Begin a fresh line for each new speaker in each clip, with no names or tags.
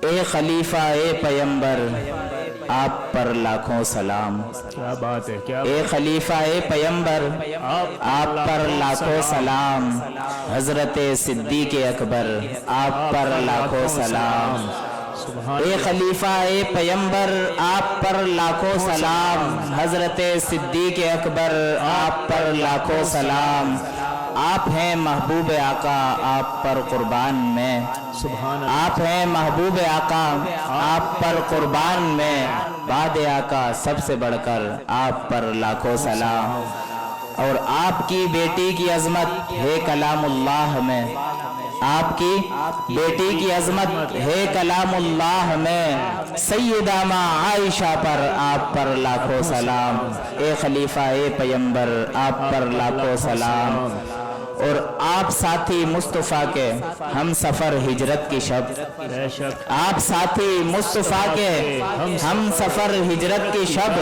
اے خلیفہ اے پیمبر آپ پر لاکھوں سلام.
کیا بات ہے، کیا
اے خلیفہ اے پیمبر آپ پر لاکھوں سلام. حضرت صدیق اکبر آپ پر لاکھوں سلام. اے خلیفہ اے پیمبر آپ پر لاکھوں سلام. حضرت صدیق اکبر آپ پر لاکھوں سلام. آپ ہیں محبوب آقا آپ پر قربان میں. آپ ہیں محبوب آقا آپ پر قربان میں. بعد آقا سب سے بڑھ کر آپ پر لاکھوں سلام. اور آپ کی بیٹی کی عظمت ہے کلام اللہ میں. آپ کی بیٹی کی عظمت ہے کلام اللہ میں. سیدہ ماں عائشہ پر آپ پر لاکھوں سلام. اے خلیفہ اے پیمبر آپ پر لاکھوں سلام. اور آپ ساتھی مصطفیٰ کے ہم سفر ہجرت کی شب. آپ ساتھی مصطفیٰ کے ہم سفر ہجرت کی شب.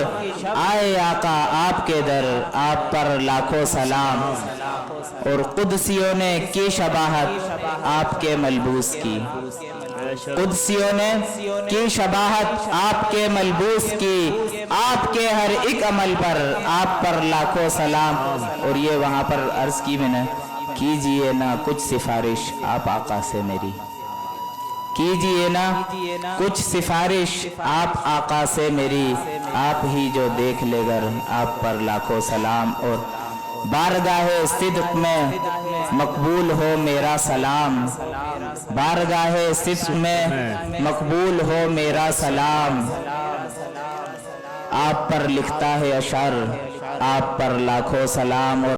آئے آقا آپ کے در آپ پر لاکھوں سلام. اور قدسیوں نے کی شباہت آپ کے ملبوس کی. قدسیوں نے کی شباہت آپ کے ملبوس کی. آپ کے ہر ایک عمل پر آپ پر لاکھوں سلام. اور یہ وہاں پر عرض کی میں نے کیجئے نا کچھ سفارش آپ آقا سے میری. کیجئے نا کچھ سفارش آپ آقا سے میری. آپ ہی جو دیکھ لے گر آپ پر لاکھوں سلام. اور بارگاہ صدق میں مقبول ہو میرا سلام. بارگاہ صدق میں مقبول ہو میرا سلام. آپ پر لکھتا ہے اشعار آپ پر لاکھوں سلام.